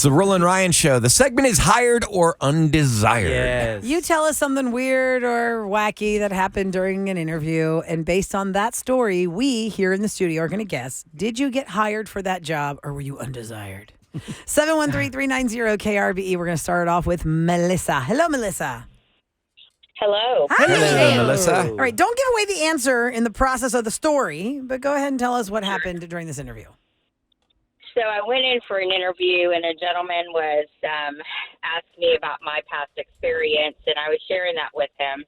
It's the Roula and Ryan Show. The segment is Hired or Undesired. Yes. You tell us something weird or wacky that happened during an interview, and based on that story, we here in the studio are going to guess, did you get hired for that job or were you undesired? 713-390-KRBE. We're going to start it off with Melissa. Hello, Melissa. Hello. Hi. Hello, Melissa. All right, don't give away the answer in the process of the story, but go ahead and tell us what happened during this interview. So I went in for an interview, and a gentleman was asked me about my past experience, and I was sharing that with him.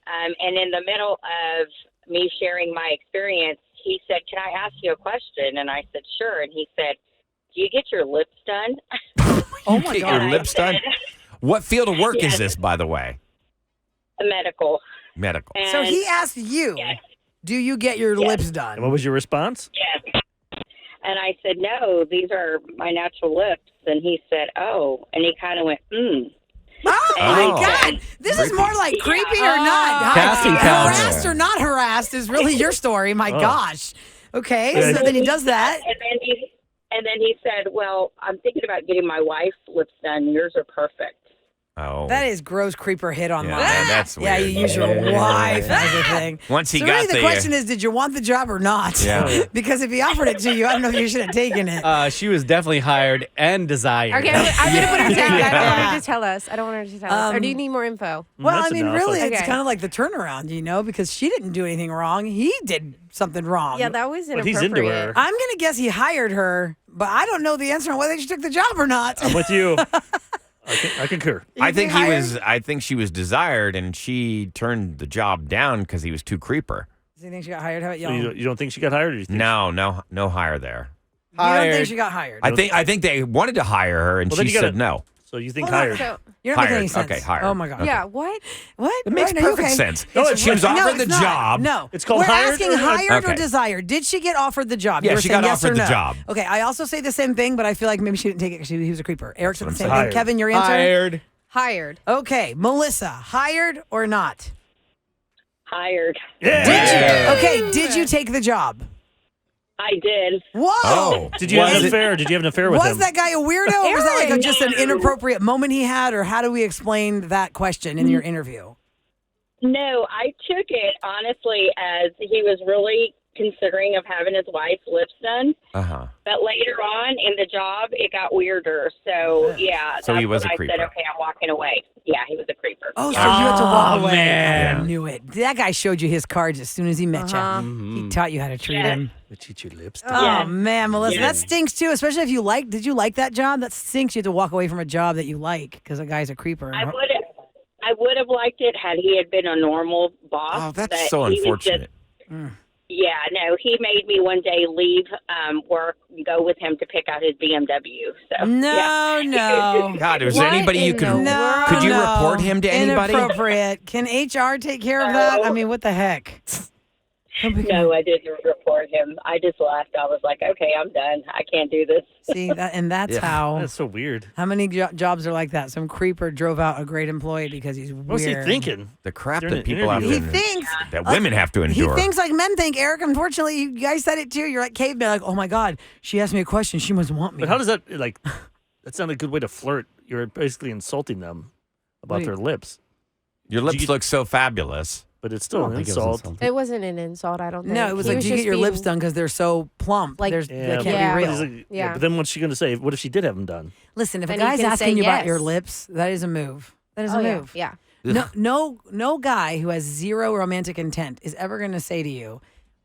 And in the middle of me sharing my experience, he said, "Can I ask you a question?" And I said, "Sure." And he said, "Do you get your lips done?" Oh, my Get God. your lips done? What field of work Yes. is this, by the way? Medical. Medical. And So he asked you, Yes. do you get your Yes. lips And done? what was your response? Yes. And I said, "No, these are my natural lips." And he said, "Oh." And he kind of went, Oh, Oh. my God. This is more like creepy or not. Casting couch. Harassed or not harassed is really your story. My gosh. Okay, Yeah. so then he does that. And then he said, "Well, I'm thinking about getting my wife's lips done. Yours are perfect." Oh. That is gross creeper hit online. Yeah, that's Yeah, weird. you use your wife as a thing. Once he so got really the the question is, did you want the job or not? Yeah. Because if he offered it to you, I don't know if you should have taken it. She was definitely hired and desired. Okay, I'm going to put her down. I don't want Yeah. her to tell us. I don't want her to tell us. Or do you need more info? Well, That's I mean, enough. really, it's Okay. kind of like the turnaround, because she didn't do anything wrong. He did something wrong. Yeah, that was But inappropriate. he's into her. I'm going to guess he hired her, but I don't know the answer on whether she took the job or not. I'm with you. I concur. I think hired? I think she was desired, and she turned the job down because he was too creeper. Do you think she got hired? How about So y'all? you don't think she got hired? Or you think No hire there. You don't think Hired. she got hired? I think they wanted to hire her, and Well, then she you gotta- said no. So you think Well, hired? So, You're not making any Hired. sense. Okay, hired. Oh, my God. yeah, what? What? It makes Ryan, are you perfect okay? sense. No, it's- She was No, offered it's the not. job. No. It's called We're hired asking or- hired or Okay. desired. Did she get offered the job? Yeah, You were she saying got yes offered or the no. job. Okay, I also say the same thing, but I feel like maybe she didn't take it because he was a creeper. Eric said the That's same what I'm thing. saying. Kevin, your answer? Hired. Hired. Okay, Melissa, hired or not? Hired. Yeah. Did you take the job? I did. Whoa. Oh, Did you have an affair? Did you have an affair with Was him? that guy a weirdo, or was that like just an No. inappropriate moment he had, or how do we explain that question in your interview? No, I took it honestly as he was really considering of having his wife's lips done. uh-huh. But later on in the job, it got weirder. So, yeah. So he that's was when a I creeper. said, okay, I'm walking away. Yeah, he was a creeper. Oh, so you had to walk Oh, away. man. I knew it. That guy showed you his cards as soon as he met you. He taught you how to treat Yeah. him. But eat your lips. Oh, Yeah. man, Melissa, Yeah. that stinks too, especially if did you like that job? That stinks. You have to walk away from a job that you like because a guy's a creeper. I would have liked it had he had been a normal boss. Oh, that's but so he was unfortunate. Yeah, no, he made me one day leave work and go with him to pick out his BMW. So No, no. God, is there What anybody you in could the No, could you no. report him to anybody? Inappropriate. Can HR take care of that? I mean, what the heck? No, I didn't report him. I just left. I was like, okay, I'm done. I can't do this. See, that's Yeah. how. That's so weird. How many jobs are like that? Some creeper drove out a great employee because he's weird. What was he thinking? The crap During that an people have He to, thinks that women have to endure. He thinks like men think. Eric, unfortunately, you guys said it too. You're like cavemen. Like, oh my God, she asked me a question. She must want me. But how does that That's not a good way to flirt. You're basically insulting them about Wait. their lips. Your lips you- look so fabulous. But it's I still don't an think it was insult. insulting. It wasn't an insult, I don't think. No, it was He like, do you get just your lips being- done because they're so plump? Like- They Yeah, can't Yeah. be but real. he's like- Yeah. But then what's she going to say? What if she did have them done? Listen, if Then a you guy's can asking say you about yes. your lips, that is a move. That is a Oh, yeah. move. Yeah. No guy who has zero romantic intent is ever going to say to you,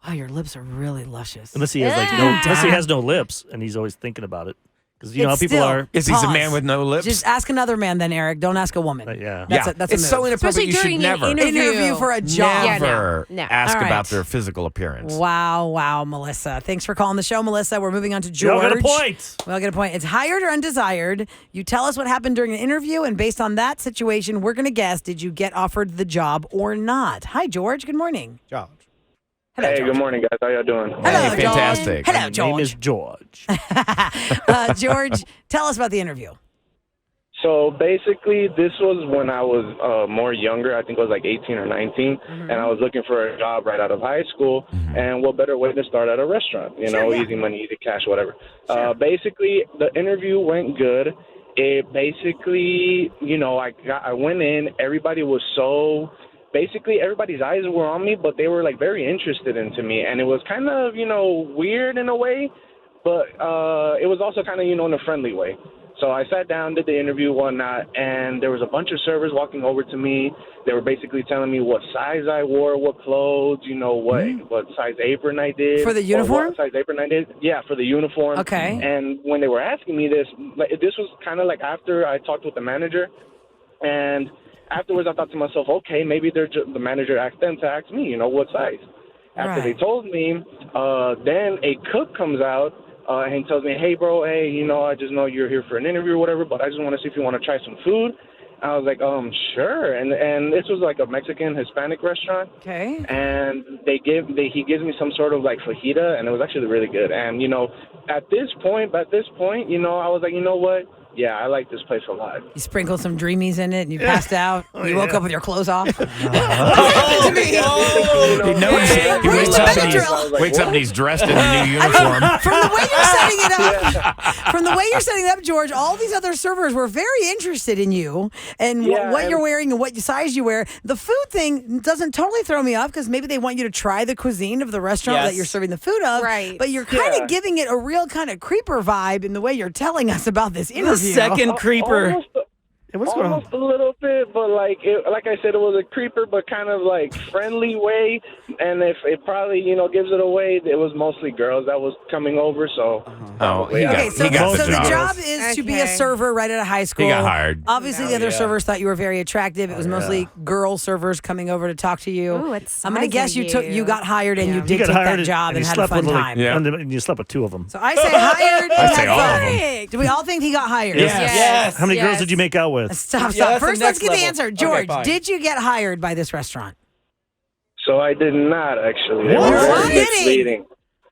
"Wow, your lips are really luscious." Unless he has unless he has no lips and he's always thinking about it. Because you know how It's people still- are. Is he a Pause. man with no lips? Just ask another man, then Eric. Don't ask a woman. Yeah. That's yeah, that's it's a so move. inappropriate. Especially You should during an never, Interview for a job. Yeah, no, never no. ask All right. about their physical appearance. Wow, Melissa. Thanks for calling the show, Melissa. We're moving on to You George. all got a point. We all get a point. It's hired or undesired. You tell us what happened during the interview, and based on that situation, we're going to guess, did you get offered the job or not? Hi, George. Good morning. Job. Hello, Hey, George. good morning, guys. How y'all doing? Hello, Hey, fantastic. Hello, My name is George. George. George, tell us about the interview. So basically, this was when I was more younger. I think I was like 18 or 19, and I was looking for a job right out of high school. And what better way to start at a restaurant? You know, easy money, easy cash, whatever. Basically, the interview went good. It basically, you know, I went in. Everybody was so. Basically, everybody's eyes were on me, but they were like very interested into me, and it was kind of, you know, weird in a way, but it was also kind of, you know, in a friendly way. So I sat down, did the interview, whatnot, and there was a bunch of servers walking over to me. They were basically telling me what size I wore, what clothes, you know, what size apron I did. For the uniform? What size apron I did. Yeah, for the uniform. Okay. And when they were asking me this, this was kind of like after I talked with the manager, and afterwards I thought to myself, okay, maybe the manager asked them to ask me, you know, what size. After they told me, then a cook comes out, and he tells me, hey, bro, hey, you know, I just know you're here for an interview or whatever, but I just want to see if you want to try some food. I was like, sure. And this was like a Mexican Hispanic restaurant. Okay. And he gives me some sort of like fajita, and it was actually really good. And, you know, at this point, you know, I was like, you know what? Yeah, I like this place a lot. You sprinkled some dreamies in it and you passed out. You woke up with your clothes off. He wakes up and he's dressed in a new uniform. From the way you're setting it up, George, all these other servers were very interested in you and what you're wearing and what size you wear. The food thing doesn't totally throw me off because maybe they want you to try the cuisine of the restaurant that you're serving the food of. Right. But you're kind of giving it a real kind of creeper vibe in the way you're telling us about this interview. Second creeper. Almost a little bit, but like I said, it was a creeper, but kind of like friendly way. And if it probably, you know, gives it away, it was mostly girls that was coming over. So, he got the job is to be a server right out of high school. He got hired. Obviously, the other servers thought you were very attractive. It was mostly girl servers coming over to talk to you. Ooh, it's I'm going to guess you got hired and you did take hired that job and had a slept fun with time. and you slept with two of them. So I say hired. I say and all had of them. fun. Do we all think he got hired? Yes. How many girls did you make out with? Stop. Yeah, First, the let's next get the level. answer. Okay, George, fine. did you get hired by this restaurant? So I did not actually. They What? were What? very misleading.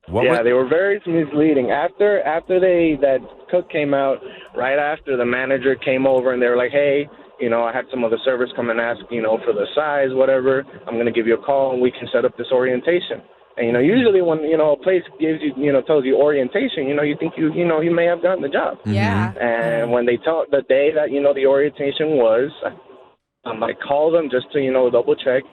They were very misleading. After that cook came out, right after the manager came over and they were like, hey, you know, I had some other servers come and ask, you know, for the size, whatever. I'm going to give you a call and we can set up this orientation. And, you know, usually when, you know, a place gives you, you know, tells you orientation, you know, you think you may have gotten the job. Yeah. And when they tell the day that, you know, the orientation was, I called them just to, you know, double check.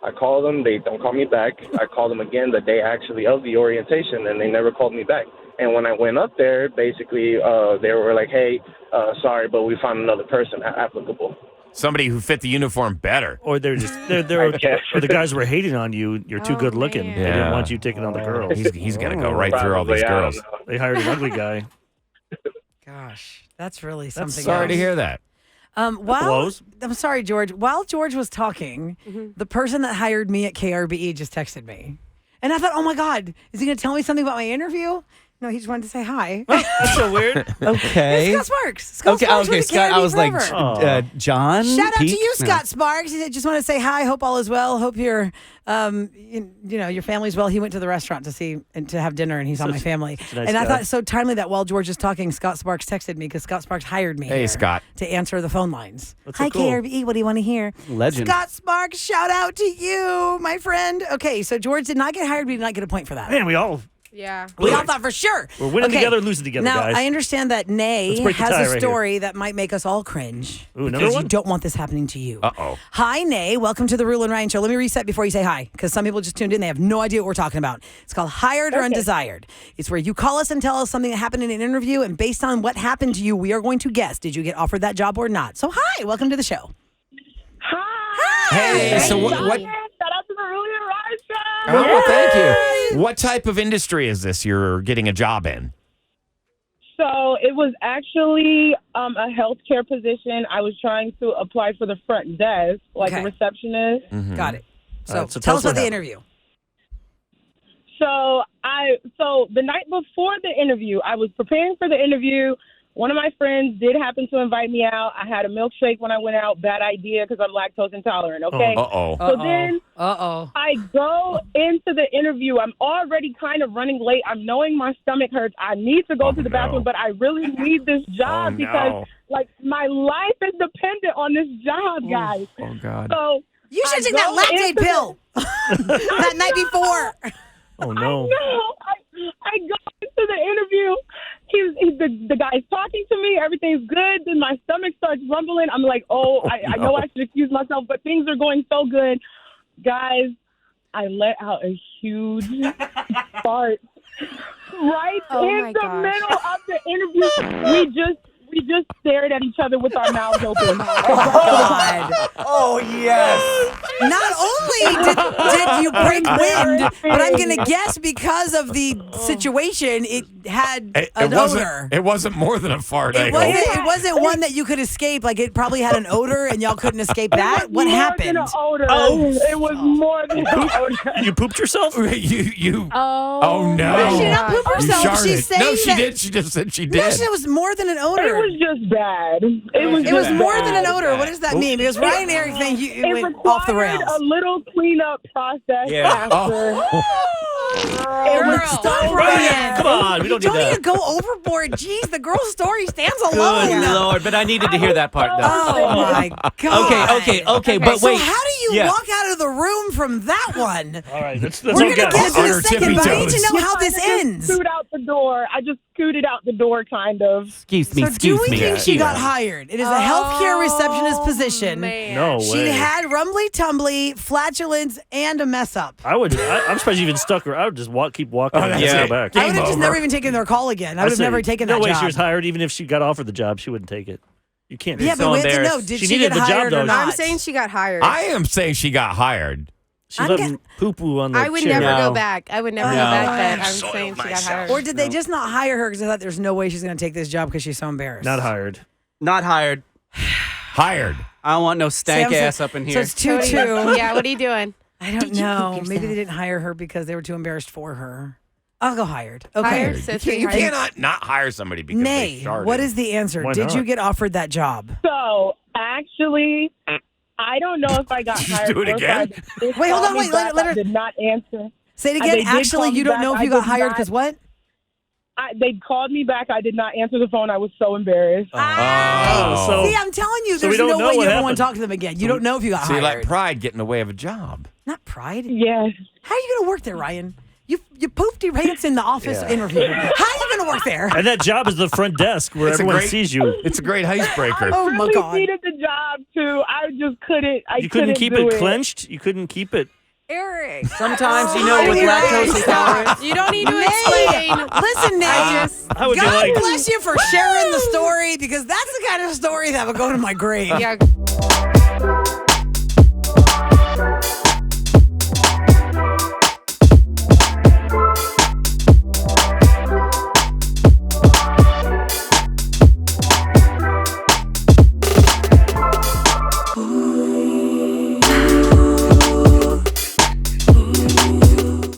I called them. They don't call me back. I called them again the day actually of the orientation, and they never called me back. And when I went up there, basically, they were like, hey, sorry, but we found another person applicable. Somebody who fit the uniform better. Or they're just or the guys were hating on you. You're too good looking. Man. They didn't want you taking on the girls. He's going to go right through all these Probably, I girls. don't know. They hired an ugly guy. Gosh, that's really something. Sorry to else. hear that. I'm sorry, George. While George was talking, the person that hired me at KRBE just texted me. And I thought, oh my God, is he going to tell me something about my interview? No, he just wanted to say hi. That's so weird. Okay. It's Scott Sparks. Scott Sparks Okay, with the Scott. I KRBE was like, forever. John. Shout out to Peak? you, No. Scott Sparks. He said, just want to say hi. Hope all is well. Hope your, your family's well. He went to the restaurant to see and to have dinner, and he saw my family. a nice And I guy. thought it's so timely that while George is talking, Scott Sparks texted me because Scott Sparks hired me. Hey, here Scott. to answer the phone lines. That's so Hi, cool. KRBE. What do you want to hear? Legend. Scott Sparks, shout out to you, my friend. Okay, so George did not get hired. We did not get a point for that. Man, we all Yeah. We all thought for sure. We're winning together, losing together, now, guys. I understand that Nay Let's break the has tie a right story that might make us all cringe. Ooh, another because one? you don't want this happening to you. Uh-oh. Hi, Nay. Welcome to the Roula and Ryan Show. Let me reset before you say hi, because some people just tuned in. They have no idea what we're talking about. It's called Hired or Undesired. It's where you call us and tell us something that happened in an interview, and based on what happened to you, we are going to guess, did you get offered that job or not? So hi, welcome to the show. Hi. Hey, so what? Shout out to the Roula and Ryan Show. Oh, well, thank you. What type of industry is this you're getting a job in? So it was actually a healthcare position. I was trying to apply for the front desk, like a receptionist. Mm-hmm. Got it. So, All right, so tell us what about the happened. interview. So the night before the interview, I was preparing for the interview. one of my friends did happen to invite me out. I had a milkshake when I went out. Bad idea because I'm lactose intolerant, okay? Uh-oh. So then Uh-oh. I go into the interview. I'm already kind of running late. I'm knowing my stomach hurts. I need to go to the bathroom, but I really need this job because, like, my life is dependent on this job, guys. Oh, God. So You should take that lactate pill that night before. Oh, no. I go into the interview. The guy's talking to me. Everything's good. Then my stomach starts rumbling. I'm like, I know I should excuse myself, but things are going so good. Guys, I let out a huge fart right in the middle of the interview. We just stared at each other with our mouths open. God. Oh, yes. Not only did you break wind, but I'm going to guess because of the situation, it had an odor. It wasn't more than a fart, I hope. It wasn't one that you could escape. Like, it probably had an odor, and y'all couldn't escape that. What happened? It was more than an odor. You pooped yourself? You. Oh, Oh, no. She did not poop You herself. sharted. She's saying No, she that- did. She just said she did. No, it was more than an odor. It was just bad. It was more bad. than an odor. What does that mean? Because Ryan and Eric think it It went off the required rails. a little cleanup process Yeah. after. It was Stop, so Ryan. bad. Come on, we don't You need don't need that. to go overboard. Jeez, the girl's story stands Good alone. Lord, but I needed to hear that part, though. Oh my God. Okay, but So wait. how do you Yeah. walk out of the room from that one? All right, let's We're all going to get get it. into On it in her a second, but I need to tippy know how this ends. Scoot out the door. I just scooted out the door, kind of. Excuse me, So do we excuse me. think she got Yeah. hired? It is a healthcare receptionist position. Man. No She way. had rumbly tumbly, flatulence, and a mess up. I'm surprised you even stuck her. I would just keep walking Oh, and that's just it. go back. I would have just over. never even taken their call again. I would have say, never taken that No way job. she was hired. Even if she got offered the job, she wouldn't take it. You can't. Yeah, so but we have to know, embarrassed. did She she, needed get the job, hired or though. not? I'm saying she got hired. I am saying she got hired. She I'm let get- him poo-poo on the I would chair. never No. go back. I would never go No. back. But I'm saying she got hired. Or did they just not hire her because they thought there's no way she's going to take this job because she's so embarrassed? Not hired. Not hired. Hired. I don't want no stank Sam, ass up in So here. it's 2-2. Yeah, what are you doing? I don't know. Maybe they didn't hire her because they were too embarrassed for her. I'll go hired. Okay. Hired? You, So can't, you hired. cannot not hire somebody because Nay, they sharted. what is the answer? Why Did not? you get offered that job? So, actually, I don't know if I got Did you hired. do it or if again? Wait, hold on, wait, let her- I did not answer. Say it They again. did Actually, call you me don't know back. if you I got did hired not- because what? They called me back. I did not answer the phone. I was so embarrassed. Oh. So- See, I'm telling you, so we there's don't no know way what you ever want happened. to talk to them again. You don't know if you got So you hired. let pride get in the way of a job. Not pride. Yes. How are you going to work there, Ryan? You pooped your pants in the office interview. How are you going to work there? And that job is the front desk where It's a everyone great- sees you. It's a great icebreaker. Oh, my really God. needed the job too. I just couldn't. You couldn't keep do it clenched. You couldn't keep it. Eric. Sometimes, you know, with Eric, lactose stop. intolerance. You don't need to Nay, explain. listen, Nay. How would you God like? bless you for sharing the story because that's the kind of story that would go to my grave. Yeah.